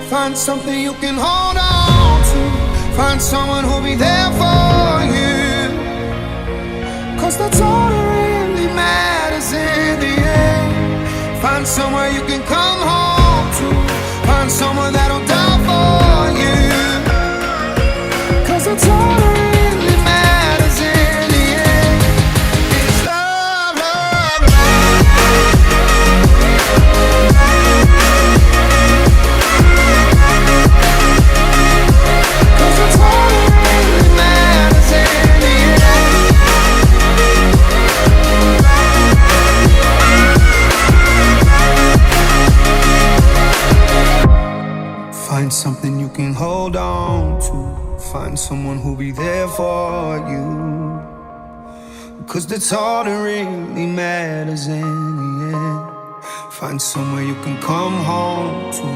Find something you can hold on to. Find someone who'll be there for you. 'Cause that's all that really matters in the end. Find somewhere you can come home to. Find someone that'll die for you. 'Cause that's all that really matters in the end. It's love, love, love. 'Cause that's all that really matters in the end. Find something you can hold on to. Find someone who'll be there for you. 'Cause that's all that really matters in the end. Find somewhere you can come home to.